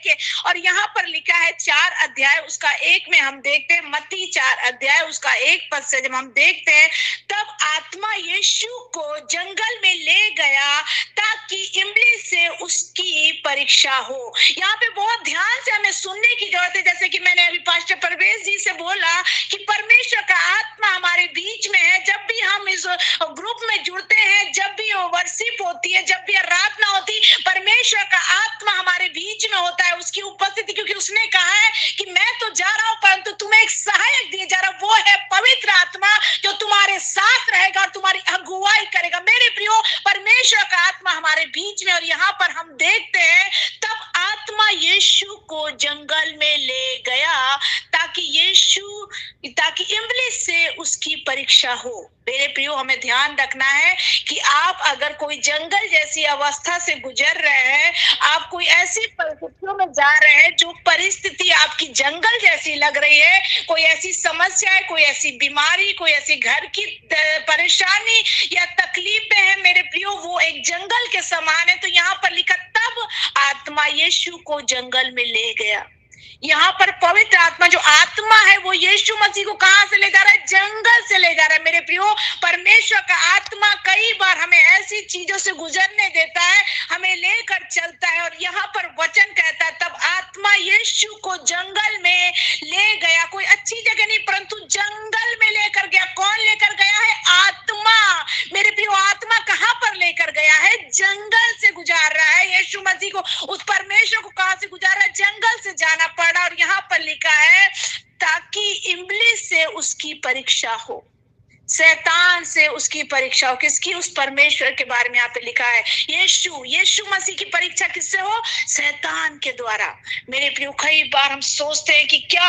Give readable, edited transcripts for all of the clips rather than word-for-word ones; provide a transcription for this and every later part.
है। और यहाँ पर लिखा है 4 अध्याय उसका 1 में हम देखते हैं, मत्ती 4 अध्याय उसका 1 पद से जब हम देखते हैं, तब आत्मा यीशु को जंगल में ले गया ताकि इमली से उसकी परीक्षा हो। यहाँ पे बहुत ध्यान से हमें सुनने की जरूरत है। जैसे कि मैंने अभी पास्टर परवेश जी से बोला कि परमेश्वर का आत्मा हमारे बीच में है। जब भी हम इस ग्रुप में जुड़ते हैं, जब भी वर्शिप होती है, जब भी आराधना होती, परमेश्वर का आत्मा हमारे बीच में होता है, उसकी उपस्थिति। क्योंकि उसने कहा है कि मैं तो जा रहा हूं परंतु तुम्हें एक सहायक दिया जा रहा, वो है पवित्र आत्मा जो तुम्हारे साथ रहेगा और तुम्हारी अगुवाई करेगा। मेरे प्रियो, परमेश्वर का आत्मा हमारे बीच में। और यहाँ पर हम देखते हैं, तब आत्मा यीशु को जंगल में ले गया ताकि इमली से उसकी परीक्षा हो। मेरे प्रियो, हमें ध्यान रखना है कि आप अगर कोई जंगल जैसी अवस्था से गुजर रहे हैं, आप कोई ऐसी परिस्थितियों में जा रहे हैं जो परिस्थिति आपकी जंगल जैसी लग रही है, कोई ऐसी समस्या है, कोई ऐसी बीमारी, कोई ऐसी घर की परेशानी या तकलीफें हैं, मेरे प्रियो, वो एक जंगल के समान है। तो यहाँ पर लिखा, तब आत्मा यीशु को जंगल में ले गया। यहाँ पर पवित्र आत्मा, जो आत्मा है, वो यीशु मसीह को कहां से ले जा रहा है? जंगल से ले जा रहा है। मेरे प्रियो, परमेश्वर का आत्मा कई बार हमें ऐसी चीजों से गुजरने देता है, हमें लेकर चलता है। और यहाँ पर वचन कहता है, तब आत्मा यीशु को जंगल में ले गया। कोई अच्छी जगह नहीं, परंतु जंगल में लेकर गया। कौन लेकर गया है? आत्मा। मेरे प्रियो, आत्मा कहां पर लेकर गया है? जंगल से गुजार रहा है। यीशु मसीह को, उस परमेश्वर को कहां से गुजार रहा है? जंगल से जाना पड़ा। और यहाँ पर लिखा है, ताकि इमली से उसकी परीक्षा हो, शैतान से उसकी परीक्षा हो। किसकी? उस परमेश्वर के बारे में यहाँ पे लिखा है। यीशु मसीह की परीक्षा किससे हो? शैतान के द्वारा। मेरे प्रियो, कई बार हम सोचते हैं कि क्या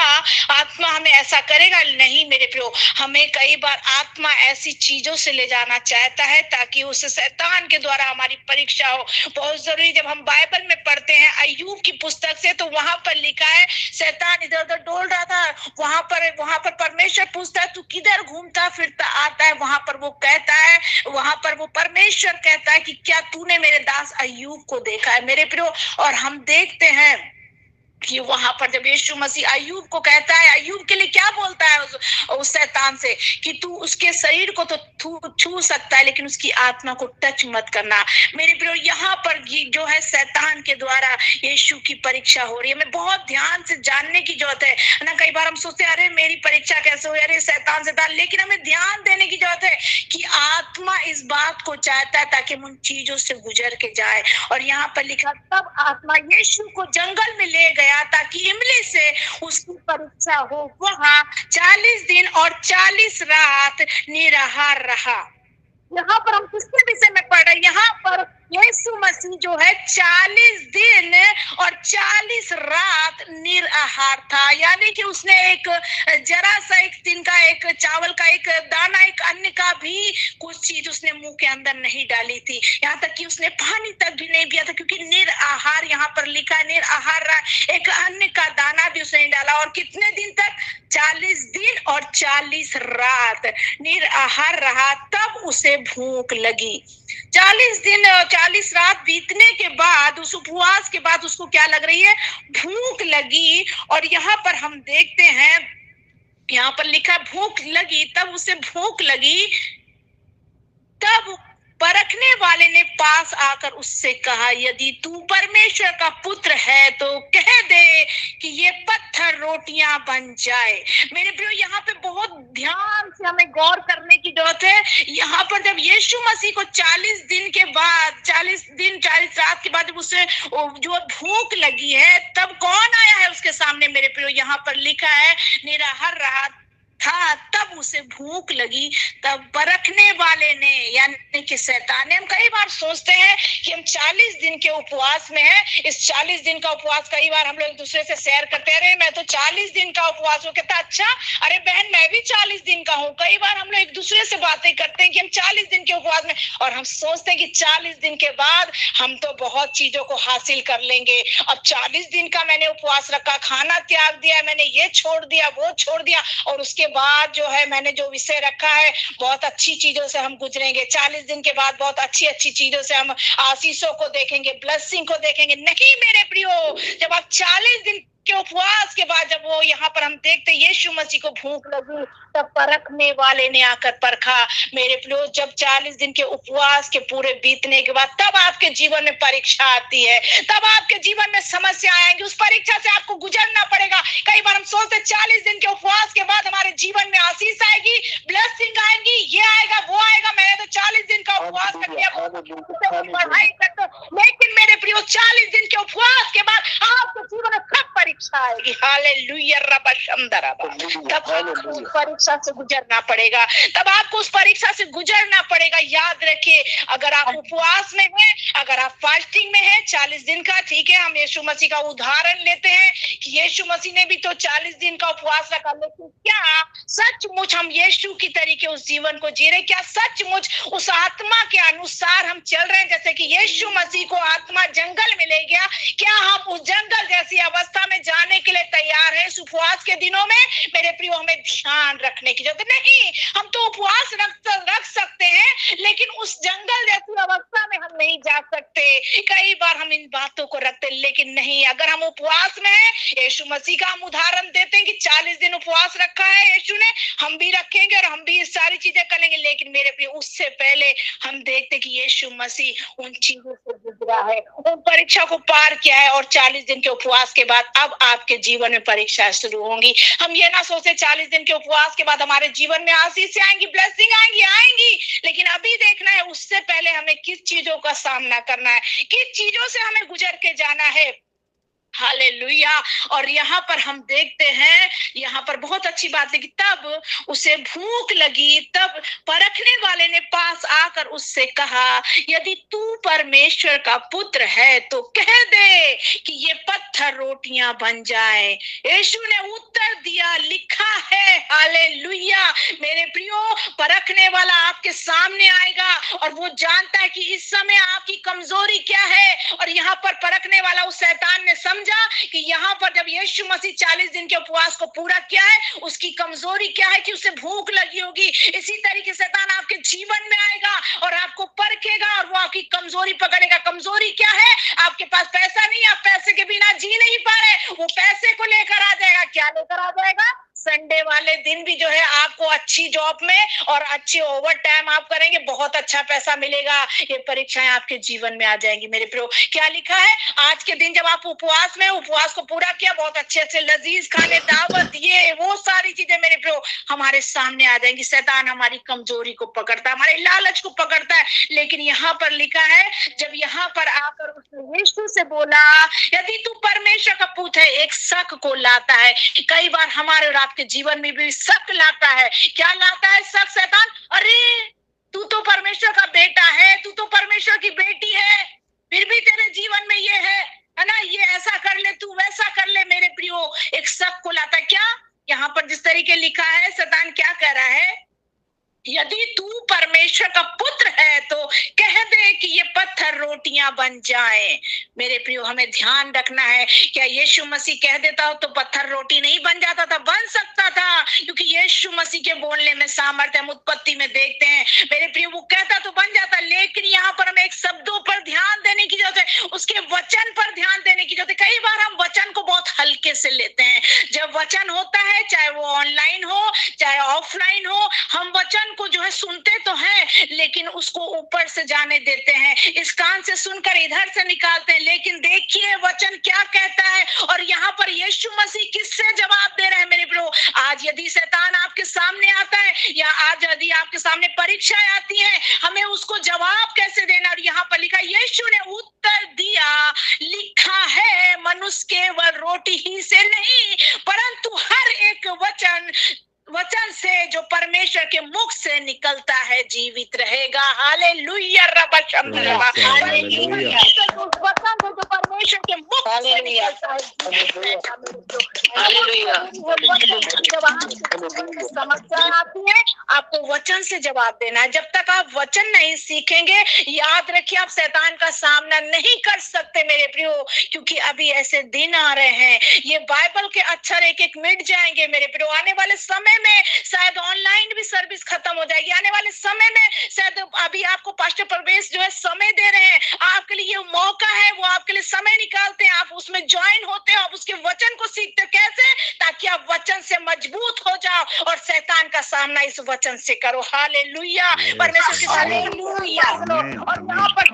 आत्मा हमें ऐसा करेगा? नहीं मेरे प्रियो, हमें कई बार आत्मा ऐसी चीजों से ले जाना चाहता है ताकि उस शैतान के द्वारा हमारी परीक्षा हो। बहुत जरूरी, जब हम बाइबल में पढ़ते हैं अय्यूब की पुस्तक से, तो वहां पर लिखा है, शैतान इधर उधर डोल रहा था, वहां पर परमेश्वर पूछता है, तू किधर घूमता फिरता आता है? वहां पर वो कहता है, वहां पर वो परमेश्वर कहता है कि क्या तूने मेरे दास अय्यूब को देखा है? मेरे प्रियो, और हम देखते हैं कि वहां पर जब यीशु मसीह अय्यूब को कहता है, अय्यूब के लिए क्या बोलता है उस शैतान से कि तू उसके शरीर को तो छू सकता है लेकिन उसकी आत्मा को टच मत करना। मेरे प्रियो, यहाँ पर जो है शैतान के द्वारा यीशु की परीक्षा हो रही है। हमें बहुत ध्यान से जानने की जरूरत है ना। कई बार हम सोचते हैं, अरे मेरी परीक्षा कैसे हुई, अरे शैतान। लेकिन हमें ध्यान देने की जरूरत है कि आत्मा इस बात को चाहता है ताकि हम उन चीजों से गुजर के जाए। और यहाँ पर लिखा, तब आत्मा यीशु को जंगल में ले गया ताकि इमली से उसकी परीक्षा हो। वहां 40 दिन और 40 रात निराहार रहा। यहाँ पर हम किसके विषय में पढ़ रहे हैं? यहाँ पर यीशु मसीह जो है 40 दिन और 40 रात निराहार था। यानी कि उसने एक जरा सा एक दिन का एक चावल का एक दाना, एक अन्न का भी कुछ चीज उसने मुंह के अंदर नहीं डाली थी। यहाँ तक कि उसने पानी तक भी नहीं पिया था, क्योंकि निराहार यहाँ पर लिखा है, निराहार रहा। एक अन्न का दाना भी उसने नहीं डाला। और कितने दिन तक? 40 दिन और 40 रात निराहार रहा। तब उसे भूख लगी। 40 दिन और 40 रात बीतने के बाद, उस उपवास के बाद उसको क्या लग रही है? भूख लगी। और यहाँ पर हम देखते हैं, यहाँ पर लिखा भूख लगी, तब उसे भूख लगी। तब परखने वाले ने पास आकर उससे कहा, यदि तू परमेश्वर का पुत्र है तो कह दे कि ये पत्थर रोटियां बन जाए। मेरे प्रियो, यहाँ पे बहुत ध्यान से हमें गौर करने की जरूरत है। यहाँ पर जब यीशु मसीह को 40 दिन के बाद, 40 दिन 40 रात के बाद जब उसे जो भूख लगी है, तब कौन आया है उसके सामने? मेरे प्रियो, यहाँ पर लिखा है, निराहार रहा था, तब उसे भूख लगी। तब परखने वाले ने, यानी कि शैतान ने, हम कई बार सोचते हैं कि हम 40 दिन के उपवास में हैं। इस 40 दिन का उपवास कई बार हम लोग एक दूसरे से शेयर करते हैं, अरे मैं तो 40 दिन का उपवास हूँ। कहता अच्छा, अरे बहन मैं भी 40 दिन का हूँ। कई बार हम लोग एक दूसरे से बातें करते हैं कि हम 40 दिन के उपवास में, और हम सोचते हैं कि 40 दिन के बाद हम तो बहुत चीजों को हासिल कर लेंगे। अब 40 दिन का मैंने उपवास रखा, खाना त्याग दिया, मैंने ये छोड़ दिया, वो छोड़ दिया, और उसके बाद जो है मैंने जो विषय रखा है, बहुत अच्छी चीजों से हम गुजरेंगे। 40 दिन के बाद बहुत अच्छी अच्छी चीजों से हम आशीषों को देखेंगे, ब्लेसिंग को देखेंगे। नहीं मेरे प्रियो, जब आप 40 दिन के उपवास के बाद जब वो यहाँ पर हम देखते यीशु मसीह को भूख लगी, तब परखने वाले ने आकर परखा। मेरे प्रियो, जब 40 दिन के उपवास के पूरे बीतने के बाद तब आपके जीवन में परीक्षा आती है, तब आपके जीवन में समस्या आएंगी। उस परीक्षा से आपको गुजरना पड़ेगा। कई बार हम सोचते 40 दिन के उपवास के बाद हमारे जीवन में आशीष आएगी, ब्लेसिंग आएंगी, ये आएगा वो आएगा। मैंने तो 40 दिन का उपवास कर लिया, पढ़ाई करते, लेकिन मेरे प्रियो 40 दिन के उपवास के बाद आपके जीवन में कब परीक्षा आएगी? हालेलुया रबा शमदरबा। तब आपको उस परीक्षा से गुजरना पड़ेगा, तब आपको उस परीक्षा से गुजरना पड़ेगा। याद रखिए, अगर आप उपवास में हैं, अगर आप फास्टिंग में हैं 40 दिन का, ठीक है, हम यीशु मसीह का उदाहरण लेते हैं कि यीशु मसीह ने भी तो 40 दिन का उपवास रखा, लेकिन क्या सचमुच हम यीशु की तरीके उस जीवन को जी रहे? क्या सचमुच उस आत्मा के अनुसार हम चल रहे हैं? जैसे कि यीशु मसीह को आत्मा जंगल में ले गया, क्या हम उस जंगल जैसी अवस्था में जाने के लिए तैयार हैं इस उपवास के दिनों में? मेरे प्रियो, हमें ध्यान रखने की जरूरत नहीं। हम तो उपवास रख सकते हैं, लेकिन उस जंगल जैसी अवस्था में हम नहीं जा सकते। कई बार हम इन बातों को रखते, लेकिन नहीं, अगर हम उपवास में हैं, यीशु मसीह का हम उदाहरण देते हैं कि 40 दिन उपवास रखा है यीशु ने, हम भी रखेंगे और हम भी सारी चीजें करेंगे। लेकिन मेरे प्रियो, उससे पहले हम देखते कि यीशु मसीह उन चीजों से गुजरा है, उन परीक्षा को पार किया है, और 40 दिन के उपवास के बाद अब आपके जीवन में परीक्षा शुरू होंगी। हम ये ना सोचे 40 दिन के उपवास के बाद हमारे जीवन में आशीष आएंगी, ब्लेसिंग आएंगी, लेकिन अभी देखना है उससे पहले हमें किस चीजों का सामना करना है, किस चीजों से हमें गुजर के जाना है। हालेलुया। और यहाँ पर हम देखते हैं, यहाँ पर बहुत अच्छी बात है कि तब उसे भूख लगी, तब परखने वाले ने पास आकर उससे कहा, यदि तू परमेश्वर का पुत्र है तो कह दे कि ये पत्थर रोटियां बन जाए। यीशु ने उत्तर दिया, लिखा है। हालेलुया। मेरे प्रियो, परखने वाला आपके सामने आएगा और वो जानता है कि इस समय आपकी कमजोरी क्या है। और यहाँ पर परखने वाला उस शैतान ने समझा कि यहाँ पर जब यीशु मसीह 40 दिन के उपवास को पूरा किया है, उसकी कमजोरी क्या है कि उसे भूख लगी होगी। इसी तरीके से शैतान आपके जीवन में आएगा और आपको परखेगा और वो आपकी कमजोरी पकड़ेगा। कमजोरी क्या है? आपके पास पैसा नहीं, आप पैसे के बिना जी नहीं पा रहे, वो पैसे को लेकर आ जाएगा। क्या लेकर आ जाएगा? संडे वाले दिन भी जो है आपको अच्छी जॉब में और अच्छे ओवर टाइम आप करेंगे, बहुत अच्छा पैसा मिलेगा। ये परीक्षाएं आपके जीवन में आ जाएंगी। मेरे प्रियो, क्या लिखा है? आज के दिन जब आप उपवास में, उपवास को पूरा किया, बहुत अच्छे अच्छे लजीज खाने दावत दिए, वो सारी चीजें मेरे प्रियो हमारे सामने आ जाएंगी। शैतान हमारी कमजोरी को पकड़ता है, हमारे लालच को पकड़ता है। लेकिन यहाँ पर लिखा है, जब यहाँ पर आकर उसने यीशु से बोला, यदि तू परमेश्वर का पुत्र है, एक शक को लाता है। कई बार हमारे और आपके जीवन में भी शक लाता है। क्या लाता है शक शैतान? अरे तू तो परमेश्वर का बेटा है, तू तो परमेश्वर की बेटी है, फिर भी तेरे जीवन में ये है ना, ये ऐसा कर ले, तू वैसा कर ले। मेरे प्रियो, एक शक को लाता है। क्या यहाँ पर जिस तरीके लिखा है, शैतान क्या कह रहा है? यदि तू परमेश्वर का पुत्र है तो कह दे कि ये पत्थर रोटियां बन जाएं। मेरे प्रियो, हमें ध्यान रखना है। क्या यीशु मसीह कह देता हो तो पत्थर रोटी नहीं बन जाता था? बन सकता था, क्योंकि यीशु मसीह के बोलने में सामर्थ्य हम उत्पत्ति में देखते हैं। मेरे प्रियो, वो कहता तो बन जाता, लेकिन यहाँ पर हमें एक शब्दों पर ध्यान देने की जरूरत है, उसके वचन पर ध्यान देने की जरूरत है। कई बार हम वचन को बहुत हल्के से लेते हैं। जब वचन होता है, चाहे वो ऑनलाइन हो चाहे ऑफलाइन हो, हम वचन को जो है सुनते तो हैं, लेकिन उसको ऊपर से जाने देते हैं, इस कान से सुनकर इधर से निकालते हैं। लेकिन देखिए वचन क्या कहता है, और यहाँ पर यीशु मसीह किससे जवाब दे रहे हैं? मेरे प्रियो, आज यदि शैतान आपके सामने आता है या आज यदि आपके सामने परीक्षा आती है, हमें उसको जवाब कैसे देना? और यहाँ पर लिखा, यीशु ने उत्तर दिया, लिखा है, मनुष्य केवल रोटी ही से नहीं परंतु हर एक वचन से जो परमेश्वर के मुख से निकलता है जीवित रहेगा। हालेलुया रबा शम्दरबा। हालेलुया। वचन जो परमेश्वर के मुख से निकलता है। हालेलुया। जब आपको समस्या आती है, आपको वचन से जवाब देना है। जब तक आप वचन नहीं सीखेंगे, याद रखिए, आप शैतान का सामना नहीं कर सकते मेरे प्रियो, क्योंकि अभी ऐसे दिन आ रहे हैं, ये बाइबल के अक्षर एक एक मिट जाएंगे मेरे प्रियो। आने वाले समय में में शायद ऑनलाइन भी सर्विस खत्म हो जाएगी, आने वाले समय में शायद अभी आपको पास्टर प्रवेश जो है समय दे रहे हैं, आपके लिए ये मौका है, वो आपके लिए समय निकालते हैं, आप उसमें ज्वाइन होते हो, आप उसके वचन को सीखते हो। कैसे? ताकि आप वचन से मजबूत हो जाओ और शैतान का सामना इस वचन से करो। हालेलुया, परमेश्वर के हालेलुया। और यहाँ पर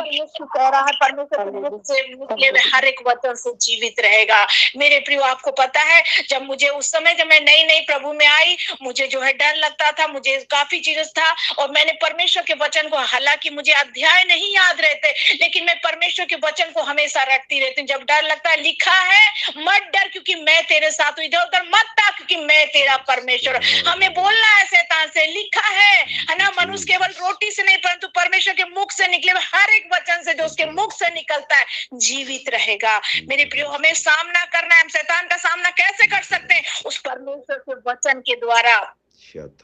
यीशु कह रहा है परमेश्वर के मुख से निकले हुए हर एक वचन से जीवित रहेगा। मेरे प्रियो, आपको पता है जब मुझे उस समय जब मैं नई नई प्रभु में आई, मुझे जो है डर लगता था, मुझे काफी चीजें था, और मैंने परमेश्वर के वचन को, हालांकि मुझे अध्याय नहीं याद रहते, लेकिन मैं परमेश्वर के वचन को हमेशा रखती रहती हूँ। जब डर लगता है, लिखा है मत डर क्योंकि मैं तेरे साथ हूँ, इधर उधर मत ताक क्योंकि मैं तेरा परमेश्वर। हमें बोलना है शैतान से, लिखा है ना, मनुष्य केवल रोटी से नहीं परंतु परमेश्वर के मुख से निकले हुए हर एक वचन से जो उसके मुख से निकलता है जीवित रहेगा। मेरे प्रियो, हमें सामना करना है। हम शैतान का सामना कैसे कर सकते हैं? उस परमेश्वर के वचन के द्वारा।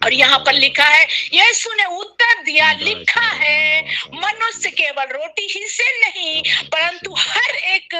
और यहाँ पर लिखा है, यीशु ने उत्तर दिया, लिखा है मनुष्य केवल रोटी ही से नहीं परंतु हर एक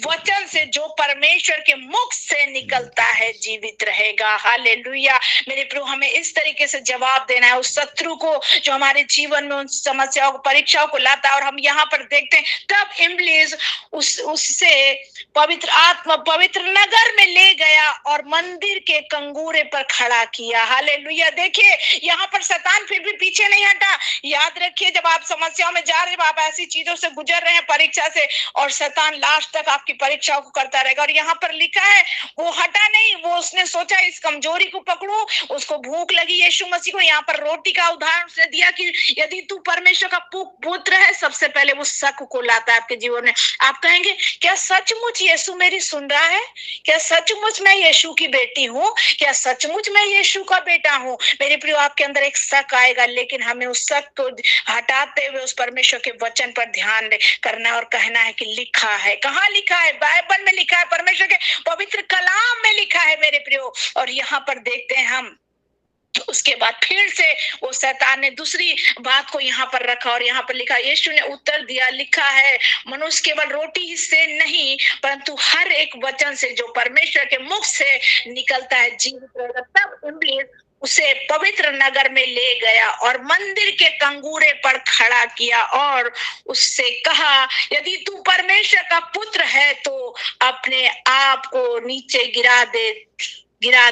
वचन से जो परमेश्वर के मुख से निकलता है जीवित रहेगा। हालेलुया। मेरे प्रभु, हमें इस तरीके से जवाब देना है उस शत्रु को जो हमारे जीवन में उन समस्याओं को, परीक्षाओं को लाता है। और हम यहाँ पर देखते हैं तब इब्लीस उससे पवित्र नगर में ले गया और मंदिर के कंगूरे पर खड़ा किया। हालेलुया। देखिए यहाँ पर शैतान फिर भी पीछे नहीं हटा। याद रखिए, जब आप समस्याओं में जा रहे हैं, जब आप ऐसी चीजों से गुजर रहे हैं, परीक्षा से, और शैतान लास्ट तक आपकी परीक्षाओं को करता रहेगा। और यहाँ पर लिखा है वो हटा नहीं, वो उसने सोचा इस कमजोरी को पकड़ूं, उसको भूख लगी यीशु मसीह को। यहाँ पर रोटी का उदाहरण से दिया कि यदि तू परमेश्वर का पुत्र है, सबसे पहले वो शक को लाता है आपके जीवन में। आप कहेंगे क्या सचमुच यीशु मेरी सुन रहा है? क्या सचमुच मैं यीशु की बेटी हूँ? क्या सचमुच मैं यीशु का बेटा हूँ? मेरे प्रियो, आपके अंदर एक शक आएगा, लेकिन हमें उस शक को हटाते हुए उस परमेश्वर के वचन पर ध्यान करना और कहना है कि लिखा है। कहाँ लिखा है? बाइबल में लिखा है, परमेश्वर के पवित्र कलाम में लिखा है मेरे प्रियो। और यहाँ पर देखते हैं हम, उसके बाद फिर से वो शैतान ने दूसरी बात को यहाँ पर रखा और यहाँ पर लिखा, यीशु ने उत्तर दिया, लिखा है मनुष्य केवल रोटी ही से नहीं परंतु हर एक वचन से जो परमेश्वर के मुख से निकलता है जीवित रहेगा। तब इब्लीस उसे पवित्र नगर में ले गया और मंदिर के कंगूरे पर खड़ा किया और उससे कहा, यदि तू परमेश्वर का पुत्र है तो अपने आप को नीचे गिरा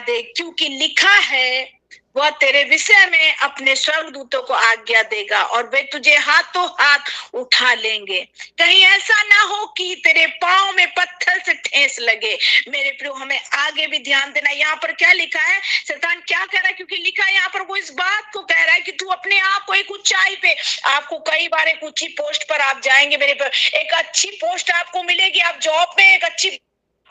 दे क्योंकि लिखा है वह तेरे विषय में अपने स्वर्गदूतों को आज्ञा देगा और वे तुझे हाथों हाथ उठा लेंगे, कहीं ऐसा ना हो कि तेरे पांव में पत्थर से ठेस लगे। मेरे प्रियो, हमें आगे भी ध्यान देना। यहाँ पर क्या लिखा है? शैतान क्या कह रहा है? क्योंकि लिखा है यहाँ पर वो इस बात को कह रहा है कि तू अपने आप को एक ऊंचाई पे, आपको कई बार एक ऊंची पोस्ट पर आप जाएंगे मेरे पर, एक अच्छी पोस्ट आपको मिलेगी, आप जॉब में एक अच्छी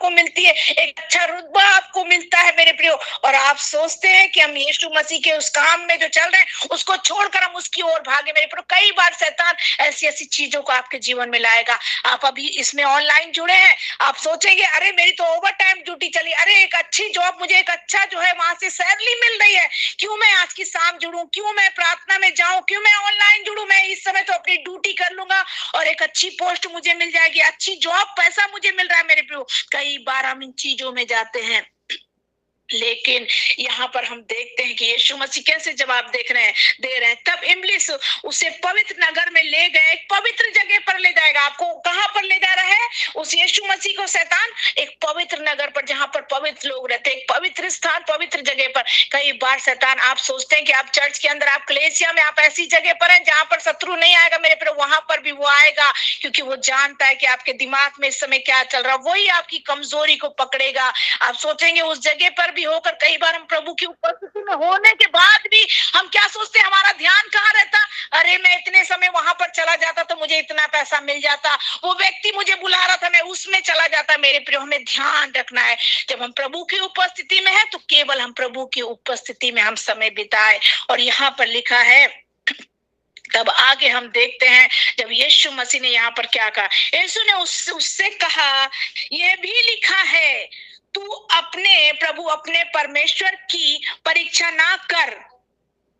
को मिलती है, एक अच्छा रुतबा आपको मिलता है मेरे प्रियो, और आप सोचते हैं कि हम यीशु मसीह के उस काम में जो चल रहे हैं उसको छोड़कर हम उसकी ओर भागे। मेरे प्रियो, कई बार शैतान ऐसी ऐसी चीजों को आपके जीवन में लाएगा। आप अभी इसमें ऑनलाइन जुड़े हैं, आप सोचेंगे अरे मेरी तो ओवर टाइम ड्यूटी चली, अरे एक अच्छी जॉब, मुझे एक अच्छा जो है वहां से सैलरी मिल रही है, क्यों मैं आज की शाम जुड़ूं, क्यों मैं प्रार्थना में जाऊं, क्यों मैं ऑनलाइन जुड़ूं, मैं इस समय तो अपनी ड्यूटी कर लूंगा और एक अच्छी पोस्ट मुझे मिल जाएगी, अच्छी जॉब, पैसा मुझे मिल रहा है। मेरे प्रियो, कई बार हम इन चीजों में जाते हैं, लेकिन यहाँ पर हम देखते हैं कि यीशु मसीह कैसे जवाब दे रहे हैं। तब इब्लीस उसे पवित्र नगर में ले गए, एक पवित्र जगह पर ले जाएगा। आपको कहाँ पर ले जा रहा है? उस यीशु मसीह को शैतान एक पवित्र नगर पर, जहाँ पर पवित्र लोग रहते, एक पवित्र स्थान, पवित्र जगह पर। कई बार शैतान, आप सोचते हैं कि आप चर्च के अंदर, आप कलीसिया में, आप ऐसी जगह पर हैं जहाँ पर शत्रु नहीं आएगा मेरे पर, वहां पर भी वो आएगा, क्योंकि वो जानता है कि आपके दिमाग में इस समय क्या चल रहा है, वही आपकी कमजोरी को पकड़ेगा। आप सोचेंगे उस जगह पर होकर, कई बार हम प्रभु की उपस्थिति में होने के बाद भी हम क्या सोचते हैं, हमारा ध्यान कहाँ रहता? अरे मैं इतने समय वहां पर चला जाता तो मुझे इतना पैसा मिल जाता, वो व्यक्ति मुझे बुला रहा था, मैं उसमें चला जाता। मेरे प्रिय, हमें ध्यान रखना है, जब हम प्रभु की उपस्थिति में है तो केवल हम प्रभु की उपस्थिति में हम समय बिताए। और यहाँ पर लिखा है, तब आगे हम देखते हैं जब यीशु मसीह ने यहाँ पर क्या कहा, यीशु ने उससे कहा, यह भी लिखा है तू अपने प्रभु, अपने परमेश्वर की परीक्षा ना कर,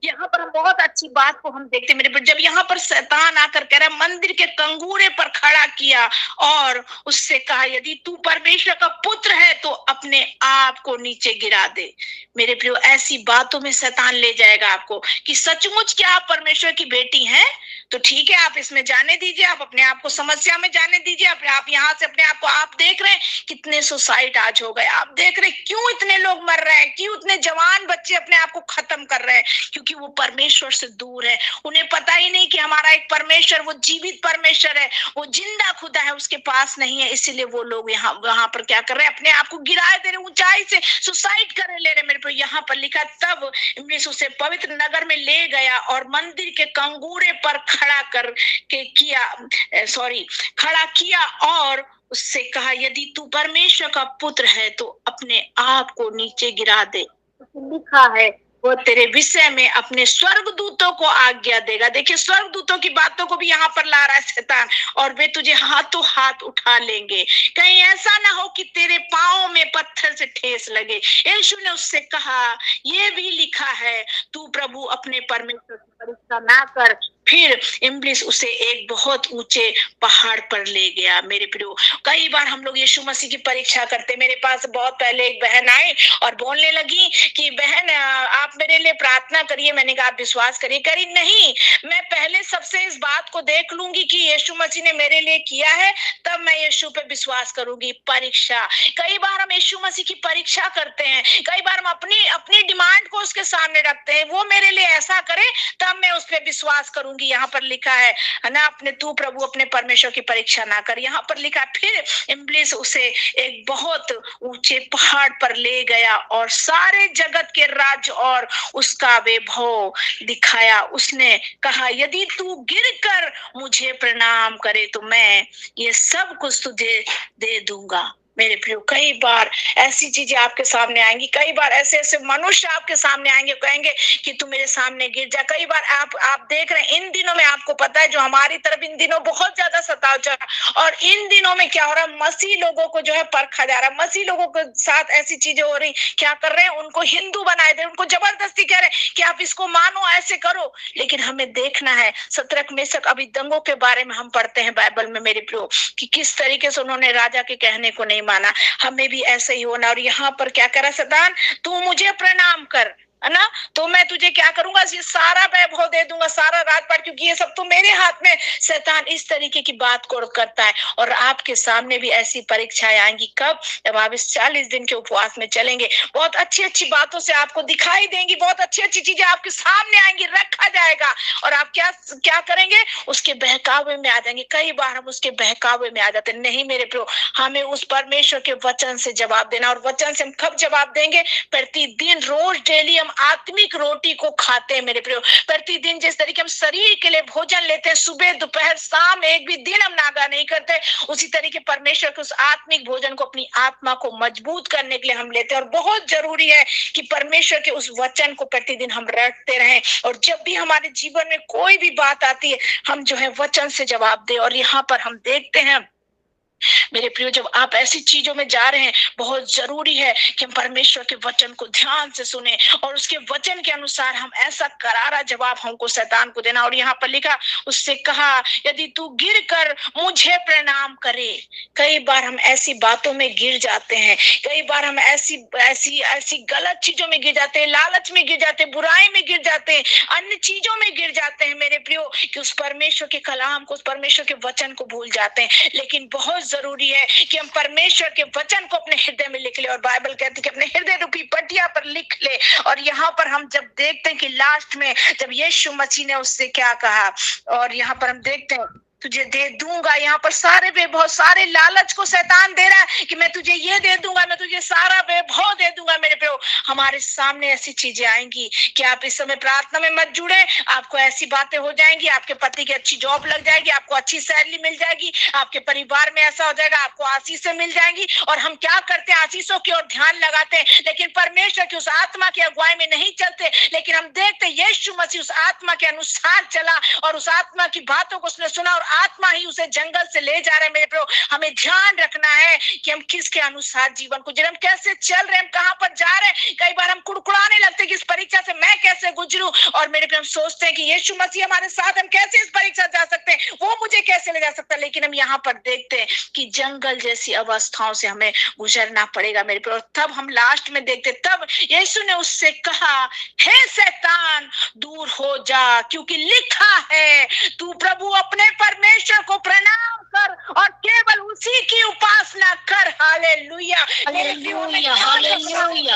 यहाँ पर हम बहुत अच्छी बात को हम देखते हैं मेरे पर, जब यहाँ पर शैतान आकर कह रहा है, मंदिर के कंगूरे पर खड़ा किया और उससे कहा यदि तू परमेश्वर का पुत्र है तो अपने आप को नीचे गिरा दे। मेरे प्रियो, ऐसी बातों में शैतान ले जाएगा आपको कि सचमुच क्या आप परमेश्वर की बेटी हैं, तो ठीक है आप इसमें जाने दीजिए, आप अपने आप को समस्या में जाने दीजिए, अपने आप यहाँ से अपने आप को, आप देख रहे हैं कितने सुसाइड आज हो गए, आप देख रहे हैं क्यों इतने लोग मर रहे हैं, क्यों इतने जवान बच्चे अपने आप को खत्म कर रहे हैं, क्योंकि वो परमेश्वर से दूर है। उन्हें पता ही नहीं कि हमारा एक परमेश्वर, वो जीवित परमेश्वर है, वो जिंदा खुदा है, उसके पास नहीं है। इसीलिए वो लोग यहाँ वहां पर क्या कर रहे हैं, अपने आप को गिरा दे रहे, ऊंचाई से सुसाइड कर ले रहे। मेरे पर यहाँ पर लिखा, तब यीशु उसे पवित्र नगर में ले गया और मंदिर के कंगूरे पर खड़ा कर के किया, सॉरी, खड़ा किया और उससे कहा यदि तू परमेश्वर का पुत्र है तो अपने आप को नीचे गिरा दे। लिखा है वो तेरे विषय में अपने स्वर्गदूतों को आज्ञा देगा। देखिए, स्वर्गदूतों की बातों को भी यहाँ पर ला रहा है शैतान, और वे तुझे हाथों हाथ उठा लेंगे, कहीं ऐसा ना हो कि तेरे पाँव में पत्थर से ठेस लगे। यीशु ने उससे कहा, ये भी लिखा है, तू प्रभु अपने परमेश्वर की परीक्षा ना कर। फिर इब्लिस उसे एक बहुत ऊंचे पहाड़ पर ले गया। मेरे प्रियो, कई बार हम लोग यीशु मसीह की परीक्षा करते। मेरे पास बहुत पहले एक बहन आई और बोलने लगी कि बहन आप मेरे लिए प्रार्थना करिए। मैंने कहा आप विश्वास करिए। करी नहीं, मैं पहले सबसे इस बात को देख लूंगी कि यीशु मसीह ने मेरे लिए किया है, तब मैं यीशु पे विश्वास करूंगी। परीक्षा, कई बार हम यीशु मसीह की परीक्षा करते हैं, कई बार हम अपनी अपनी डिमांड को उसके सामने रखते हैं, वो मेरे लिए ऐसा करे तब मैं उस पर विश्वास करूंगी। यहाँ पर लिखा है ना, अपने तू प्रभु अपने परमेश्वर की परीक्षा ना कर। यहाँ पर लिखा, फिर इब्लिस उसे एक बहुत ऊंचे पहाड़ पर ले गया और सारे जगत के राज और उसका वैभव दिखाया। उसने कहा यदि तू गिरकर मुझे प्रणाम करे तो मैं ये सब कुछ तुझे दे दूंगा। मेरे प्रियो, कई बार ऐसी चीजें आपके सामने आएंगी, कई बार ऐसे ऐसे मनुष्य आपके सामने आएंगे, कहेंगे कि तू मेरे सामने गिर जा। कई बार आप देख रहे हैं इन दिनों में, आपको पता है जो हमारी तरफ इन दिनों बहुत ज्यादा सताव चल रहा, और इन दिनों में क्या हो रहा है, मसीह लोगों को जो है परखा जा रहा है, मसीह लोगों के साथ ऐसी चीजें हो रही, क्या कर रहे हैं, उनको हिंदू बनाए दे, उनको जबरदस्ती कह रहे हैं कि आप इसको मानो, ऐसे करो। लेकिन हमें देखना है, सत्रक मेशक अभिदंगों के बारे में हम पढ़ते हैं बाइबल में मेरे प्रियो, कि किस तरीके से उन्होंने राजा के कहने को नहीं माना। हमें भी ऐसे ही होना। और यहाँ पर क्या करा शैतान, तू मुझे प्रणाम कर, है ना, तो मैं तुझे क्या करूंगा, ये सारा वैभव दे दूंगा, सारा राजपाट, क्योंकि ये सब तो मेरे हाथ में। शैतान इस तरीके की बात को करता है। और आपके सामने भी ऐसी परीक्षाएं आएंगी। कब? जब आप इस 40 दिन के उपवास में चलेंगे। बहुत अच्छी अच्छी बातों से आपको दिखाई देंगी, बहुत अच्छी अच्छी चीजें आपके सामने आएंगी, रखा जाएगा, और आप क्या क्या करेंगे, उसके बहकावे में आ जाएंगे। कई बार हम उसके बहकावे में आ जाते हैं। नहीं मेरे प्रियो, हमें उस परमेश्वर के वचन से जवाब देना। और वचन से हम कब जवाब देंगे? प्रतिदिन, रोज, डेली हम आत्मिक रोटी को खाते हैं मेरे प्रियो। प्रतिदिन जिस तरीके हम शरीर के लिए भोजन लेते हैं, सुबह दोपहर शाम, एक भी दिन हम नागा नहीं करते, उसी तरीके परमेश्वर के उस आत्मिक भोजन को अपनी आत्मा को मजबूत करने के लिए हम लेते हैं। और बहुत जरूरी है कि परमेश्वर के उस वचन को प्रतिदिन हम रटते रहें, और जब भी हमारे जीवन में कोई भी बात आती है, हम जो है वचन से जवाब दें। और यहाँ पर हम देखते हैं मेरे प्रियो, जब आप ऐसी चीजों में जा रहे हैं, बहुत जरूरी है कि हम परमेश्वर के वचन को ध्यान से सुने, और उसके वचन के अनुसार हम ऐसा करारा जवाब हमको शैतान को देना। और यहाँ पर लिखा, उससे कहा यदि तू गिर कर मुझे प्रणाम करे। कई बार हम ऐसी बातों में गिर जाते हैं, कई बार हम ऐसी ऐसी ऐसी गलत चीजों में गिर जाते हैं, लालच में गिर जाते हैं, बुराई में गिर जाते हैं, अन्य चीजों में गिर जाते हैं मेरे प्रियो, कि उस परमेश्वर के कलाम को, उस परमेश्वर के वचन को भूल जाते हैं। लेकिन बहुत जरूरी है कि हम परमेश्वर के वचन को अपने हृदय में लिख ले। और बाइबल कहती है कि अपने हृदय रूपी पटिया पर लिख ले। और यहाँ पर हम जब देखते हैं कि लास्ट में जब यीशु मसीह ने उससे क्या कहा, और यहाँ पर हम देखते हैं तुझे दे दूंगा। यहाँ पर सारे वैभव, सारे लालच को शैतान दे रहा है कि मैं तुझे ये दे दूंगा, मैं तुझे सारा वैभव दे दूंगा। मेरे प्रियो, हमारे सामने ऐसी चीजें आएंगी कि आप इस समय प्रार्थना में मत जुड़े, आपको ऐसी बातें हो जाएंगी, आपके पति की अच्छी जॉब लग जाएगी, आपको अच्छी सैलरी मिल जाएगी, आपके परिवार में ऐसा हो जाएगा, आपको आशीषें मिल जाएंगी। और हम क्या करते हैं, आशीषों की ओर ध्यान लगाते हैं, लेकिन परमेश्वर की उस आत्मा की अगुवाई में नहीं चलते। लेकिन हम देखते हैं यीशु मसीह उस आत्मा के अनुसार चला, और उस आत्मा की बातों को उसने सुना, और आत्मा ही उसे जंगल से ले जा रहे हैं मेरे प्रभु। हमें ध्यान रखना है कि हम किसके अनुसार जीवन को जी रहे हैं, हम कैसे चल रहे हैं, हम कहां पर जा रहे हैं। कई बार हम कुड़कुड़ाने लगते हैं कि इस परीक्षा से मैं कैसे गुजरूं, और मेरे प्रभु हम सोचते हैं कि यीशु मसीह हमारे साथ, हम कैसे इस परीक्षा जा सकते हैं, वो मुझे कैसे ले जा सकता है। लेकिन हम यहाँ पर देखते हैं कि जंगल जैसी अवस्थाओं से हमें गुजरना पड़ेगा मेरे प्रभु। तब हम लास्ट में देखते, तब यीशु ने उससे कहा, हे शैतान दूर हो जा, क्योंकि लिखा है तू प्रभु अपने परमेश्वर को प्रणाम कर और केवल उसी की उपासना कर। हालेलुया, हालेलुया, हालेलुया,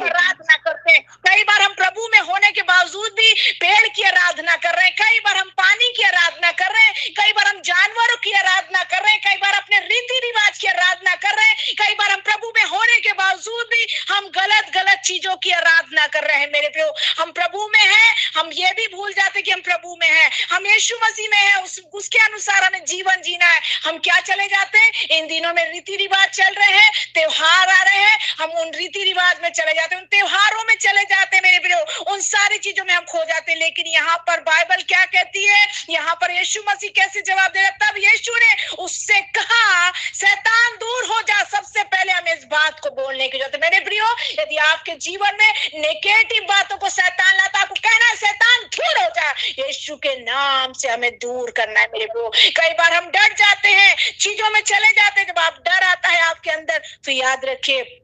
आराधना करते हैं। कई बार हम प्रभु में होने के बावजूद भी पेड़ की आराधना कर रहे हैं, कई बार हम पानी की आराधना कर रहे हैं, कई बार हम जानवरों की आराधना कर रहे हैं, कई बार अपने रीति रिवाज की आराधना कर रहे हैं, कई बार हम प्रभु में होने के बावजूद भी हम गलत गलत चीजों की आराधना कर रहे हैं मेरे प्रभु। हम प्रभु में हैं, हम ये भी भूल जाते कि हम प्रभु में हैं, हम यीशु मसीह में हैं, उसके अनुसार हमें जीवन जीना है। हम क्या चले जाते हैं, इन दिनों में रीति रिवाज चल रहे हैं, त्योहार आ रहे हैं, हम उन रीति रिवाज में चले जाते हैं, उन त्योहारों में चले जाते हैं मेरे प्रभु, उन सारी चीजों में हम खो जाते हैं। लेकिन यहाँ पर बाइबल क्या कहती है, यहाँ पर यीशु मसीह कैसे जवाब दे रहा, तब यीशु ने उससे कहा, शैतान दूर हो जा। सबसे पहले हमें इस बात को बोलने की जरूरत है मेरे प्रियो। यदि आपके जीवन में नेगेटिव बातों को शैतान लाता, आपको कहना है शैतान दूर हो जा, यीशु के नाम से हमें दूर करना है मेरे प्रियो। कई बार हम डर जाते हैं, चीजों में चले जाते हैं, जब आप डर आता है आपके अंदर, तो याद रखिए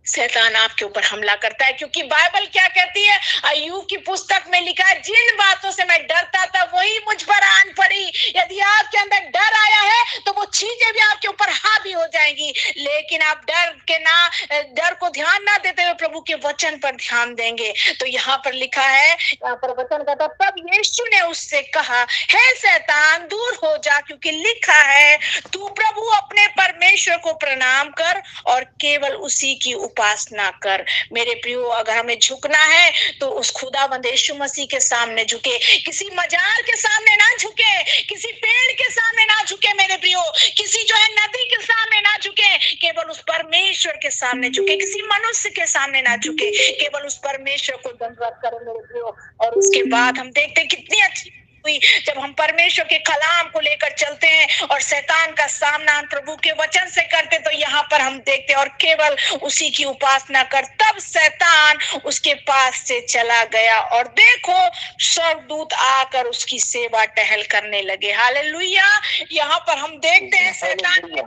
शैतान आपके ऊपर हमला करता है। क्योंकि बाइबल क्या कहती है, अय्यूब की पुस्तक में लिखा है, जिन बातों से मैं डरता था वही मुझ पर आन पड़ी। यदि आपके अंदर डर आया है तो वो चीजें भी आपके ऊपर हावी हो जाएंगी। लेकिन आप डर को ध्यान ना देते हुए प्रभु के वचन पर ध्यान देंगे। तो यहाँ पर लिखा है, यहाँ पर वचन कहता, तब यीशु ने उससे कहा, हे शैतान दूर हो जा, क्योंकि लिखा है तू प्रभु अपने परमेश्वर को प्रणाम कर और केवल उसी की उपासना कर। मेरे प्रियो, अगर हमें झुकना है तो उस खुदावंद यीशु मसीह के सामने झुके, किसी मजार के सामने ना झुके, किसी पेड़ के सामने ना झुके मेरे प्रियो, किसी जो है नदी के सामने ना झुके, केवल उस परमेश्वर के सामने झुके, किसी मनुष्य के सामने ना झुके, केवल उस परमेश्वर को दंडवत करें मेरे प्रियो। और उसके बाद हम देखते हैं कितनी अच्छी हुई जब हम परमेश्वर के कलाम को लेकर चलते हैं और शैतान का सामना हम प्रभु के वचन से करते, तो यहाँ पर हम देखते हैं और केवल उसी की उपासना कर। तब शैतान उसके पास से चला गया और देखो स्वर्गदूत आकर उसकी सेवा टहल करने लगे। हालेलुया। यहाँ पर हम देखते हैं शैतान के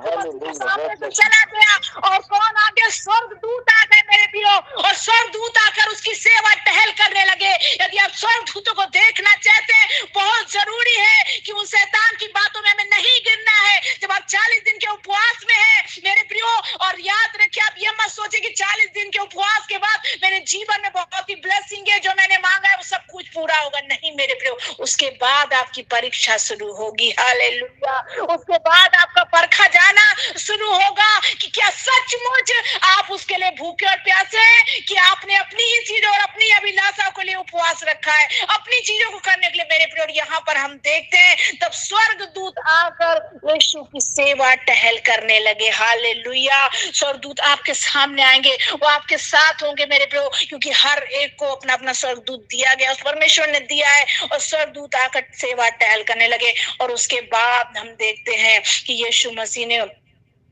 सामने से चला गया और कौन आ गया, स्वर्गदूत आ गए मेरे प्रियो, और स्वर्गदूत आकर उसकी सेवा टहल करने लगे। यदि आप स्वर्गदूतों को देखना चाहते हैं, बहुत जरूरी है कि उन शैतान की बातों में हमें नहीं गिरना है। जब आप 40 दिन के उपवास में हैं मेरे प्रियो, और याद रखिए आप ये मत सोचिए कि 40 दिन के उपवास के बाद मेरे जीवन में बहुत ही ब्लेसिंग है, जो मैंने मांगा है वो सब कुछ पूरा होगा। नहीं मेरे प्रियो, उसके बाद आपकी परीक्षा शुरू होगी। हालेलुया। उसके बाद आपका परखा जाना शुरू होगा कि क्या सचमुच आप उसके लिए भूखे और प्यासे हैं, कि आपने अपनी ही चीजों और अपनी अभिलाषाओं के लिए उपवास रखा है, अपनी चीजों को करने के लिए मेरे प्रियो। यहाँ पर हम देखते हैं तब स्वर्गदूत आकर यीशु की सेवा टहल करने लगे। हालेलुया। स्वर्गदूत आपके सामने आएंगे, वो आपके साथ होंगे मेरे प्रियो, क्योंकि हर एक को अपना अपना स्वर्गदूत दिया गया, उस परमेश्वर ने दिया है। और स्वर्गदूत आकर सेवा टहल करने लगे। और उसके बाद हम देखते हैं कि यीशु मसीह ने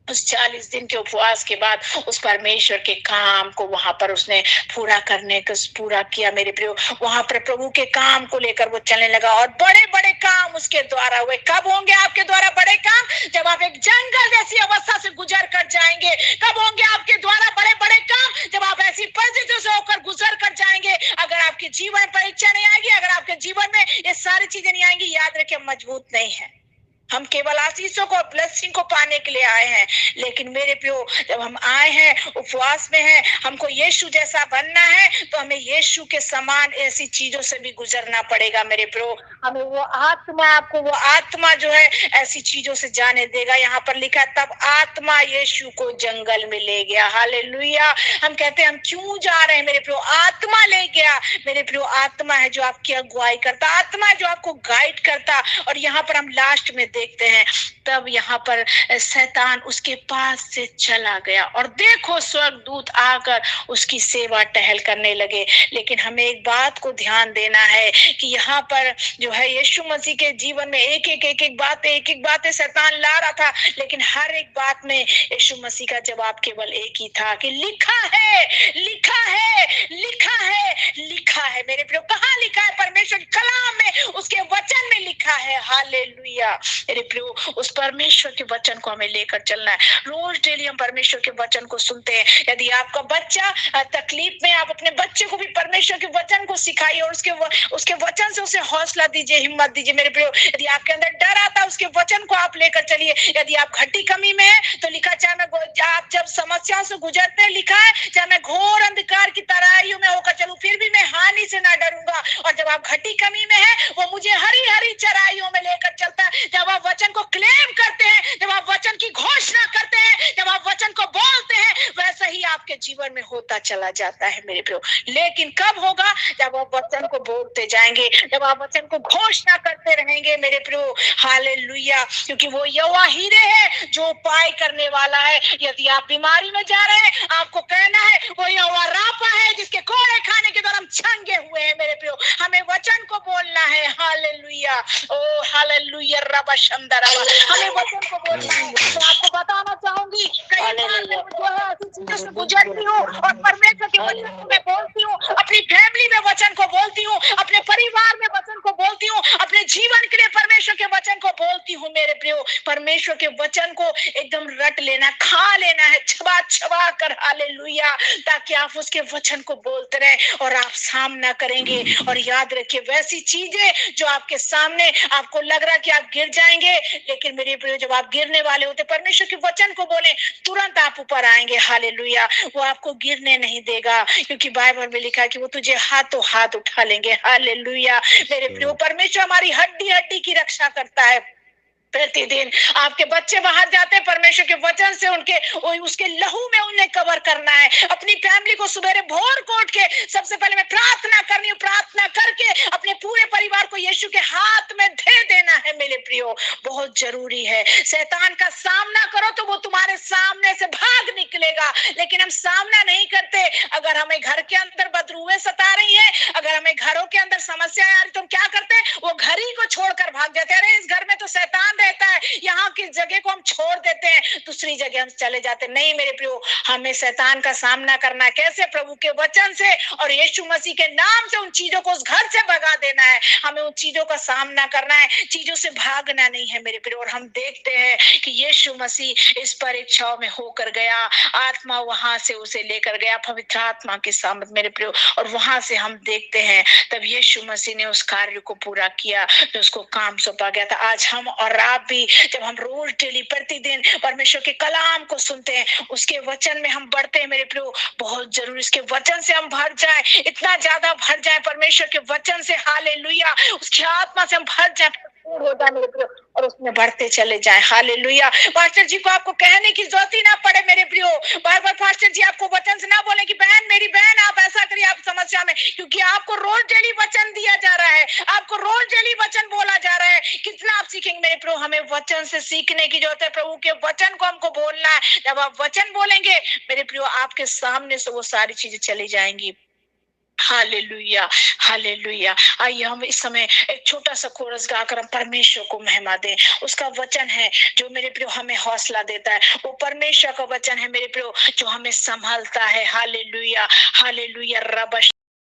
उस 40 दिन के उपवास के बाद उस परमेश्वर के काम को वहां पर उसने पूरा किया मेरे प्रियो। वहां पर प्रभु के काम को लेकर वो चलने लगा और बड़े बड़े काम उसके द्वारा हुए। कब होंगे आपके द्वारा बड़े काम? जब आप एक जंगल जैसी अवस्था से गुजर कर जाएंगे। कब होंगे आपके द्वारा बड़े बड़े काम? जब आप ऐसी परिस्थितियों से होकर गुजर कर जाएंगे। अगर आपके जीवन में परीक्षा नहीं आएगी, अगर आपके जीवन में ये सारी चीजें नहीं आएंगी, याद रखिए मजबूत नहीं है। हम केवल आशीषों को, ब्लेसिंग को पाने के लिए आए हैं। लेकिन मेरे प्रियो, जब हम आए हैं, उपवास में हैं, हमको यीशु जैसा बनना है, तो हमें यीशु के समान ऐसी चीजों से भी गुजरना पड़ेगा मेरे प्रियो। हमें वो आत्मा जो है ऐसी चीजों से जाने देगा। यहाँ पर लिखा है तब आत्मा यीशु को जंगल में ले गया। हालेलुया। हम कहते हैं हम क्यों जा रहे हैं मेरे प्रियो? आत्मा ले गया मेरे प्रियो। आत्मा है जो आपकी अगुवाई करता, आत्मा है जो आपको गाइड करता। और यहाँ पर हम लास्ट में देखते हैं तब यहाँ पर शैतान उसके पास से चला गया और देखो स्वर्गदूत आकर उसकी सेवा टहल करने लगे। लेकिन हमें एक बात को ध्यान देना है कि यहाँ पर जो है यीशु मसीह के जीवन में एक एक बातें शैतान ला रहा था, लेकिन हर एक बात में यीशु मसीह का जवाब केवल एक ही था कि लिखा है, लिखा है, लिखा है, लिखा है। मेरे प्रियो, कहाँ लिखा है? परमेश्वर के कलाम में, उसके वचन में लिखा है। हालेलुया। मेरे प्रियो, उस परमेश्वर के वचन को हमें लेकर चलना है। रोज डेली हम परमेश्वर के वचन को सुनते हैं। यदि आपका बच्चा तकलीफ में, आप अपने बच्चे को भी परमेश्वर के वचन को सिखाइए और उसके वचन से उसे हौसला दीजिए, हिम्मत दीजिए। मेरे प्रियो, यदि आपके अंदर डर आता है, उसके वचन को आप लेकर चलिए। यदि आप घटी कमी में है तो लिखा, चाहे मैं आप जब समस्याओं से गुजरते हैं, लिखा है, चाहे मैं घोर अंधकार की तराइयों में होकर चलूं, फिर भी मैं हानि से ना डरूंगा। और जब आप घटी कमी में है, वो मुझे हरी हरी चराइयों में लेकर चलता है। जब आप वचन को क्लेम करते हैं, जब आप वचन की घोषणा करते हैं, जब आप वचन को बोलते हैं, वैसा ही आपके जीवन में होता चला जाता है मेरे प्रियो। लेकिन कब होगा? जब आप वचन को बोलते जाएंगे, जब आप वचन को घोषणा करते रहेंगे मेरे प्रभु। हालेलुया। क्योंकि वो यहोवा हीरे है जो उपाय करने वाला है। यदि आप बीमारी में जा रहे हैं, आपको कहना है वो यहोवा राफा है जिसके कोड़े खाने के द्वारा हम छंगे हुए हैं मेरे प्रभु। हमें वचन को बोलना है। हालेलुया। ओ हालेलुया। रबा शंदरा, हमें वचन को बोलना है। मैं आपको बताना चाहूंगी, कई बार मैं जो है ऐसी चीजों से गुजरती हूँ और परमेश्वर के वचन को मैं बोलती हूँ, अपनी फैमिली में वचन को बोलती हूँ, अपने परिवार में वचन को बोलती हूँ, अपने जीवन के लिए परमेश्वर के वचन को बोलती हूँ मेरे प्रियो। परमेश्वर के वचन को एकदम रट लेना, खा लेना है, छबा छबा कर। हालेलुया। ताकि आप उसके वचन को बोलते रहे और आप सामना करेंगे। और याद रखिए, वैसी चीजें जो आपके सामने आपको लग रहा कि आप गिर जाएंगे, लेकिन मेरे प्रियो, जब आप गिरने वाले होते परमेश्वर के वचन को बोले, तुरंत आप ऊपर आएंगे। हालेलुया। वो आपको गिरने नहीं देगा, क्योंकि बाइबल में लिखा है कि वो तुझे हाथों हाथ उठा लेंगे। हालेलुया। मेरे प्रियो, परमेश्वर हमारी हड्डी हड्डी की रक्षा करता है। प्रतिदिन आपके बच्चे बाहर जाते हैं, परमेश्वर के वचन से उसके लहू में उन्हें कवर करना है। अपनी फैमिली को सुबह भोर को उठ के सबसे पहले मैं प्रार्थना करनी हूँ, प्रार्थना करके अपने पूरे परिवार को यीशु के हाथ में दे देना है मेरे प्रियो। बहुत जरूरी है। शैतान का सामना करो तो वो तुम्हारे सामने से भाग निकलेगा, लेकिन हम सामना नहीं करते। अगर हमें घर के अंदर बदरूएं सता रही है, अगर हमें घरों के अंदर समस्याएं आ रही, तो हम क्या करते हैं? वो घर ही को छोड़कर भाग जाते हैं। अरे इस घर में तो शैतान रहता है, यहाँ की जगह को हम छोड़ देते हैं, दूसरी जगह हम चले जाते हैं। नहीं मेरे प्रियो, हमें शैतान का सामना करना है। कैसे? प्रभु के वचन से और यीशु मसीह के नाम से उन चीजों को उस घर से भगा देना है। हमें उन चीजों का सामना करना है, चीजों से भागना नहीं है मेरे प्रियो। और हम देखते हैं कि यीशु मसीह इस परीक्षाओं में होकर गया, आत्मा वहां से उसे लेकर गया, पवित्र आत्मा के सामने मेरे प्रियो। और वहां से हम देखते हैं तब यीशु मसीह ने उस कार्य को पूरा किया जो उसको काम सौंपा गया था। आज हम और आप भी, जब हम रोज डेली प्रतिदिन परमेश्वर के कलाम को सुनते हैं, उसके वचन में हम बढ़ते हैं मेरे प्रियो, बहुत जरूरी इसके वचन से हम भर जाए, इतना ज्यादा भर जाए परमेश्वर के वचन से। हालेलुया। उसकी आत्मा से हम भर जाए, हो जाए मेरे प्रियो, और उसमें बढ़ते चले जाए। हालेलुया। पास्टर जी को आपको कहने की जरूरत ही ना पड़े मेरे प्रियो। बार बार पास्टर जी आपको वचन से ना बोले कि बहन, मेरी बहन, आप ऐसा करिए, आप समस्या में, क्योंकि आपको रोज डेली वचन दिया जा रहा है, आपको रोज डेली वचन बोला जा रहा है। कितना आप सीखेंगे मेरे प्रियो? हमें वचन से सीखने की जरूरत है। प्रभु के वचन को हमको बोलना है। जब आप वचन बोलेंगे मेरे प्रियो, आपके सामने से वो सारी चीजें चली जाएंगी। हालेलुया। हालेलुया। आइए हम इस समय एक छोटा सा कोरस गाकर हम परमेश्वर को महिमा दें। उसका वचन है जो मेरे प्रियो हमें हौसला देता है। वो परमेश्वर का वचन है मेरे प्रियो जो हमें संभालता है। हालेलुया। हालेलुया। रब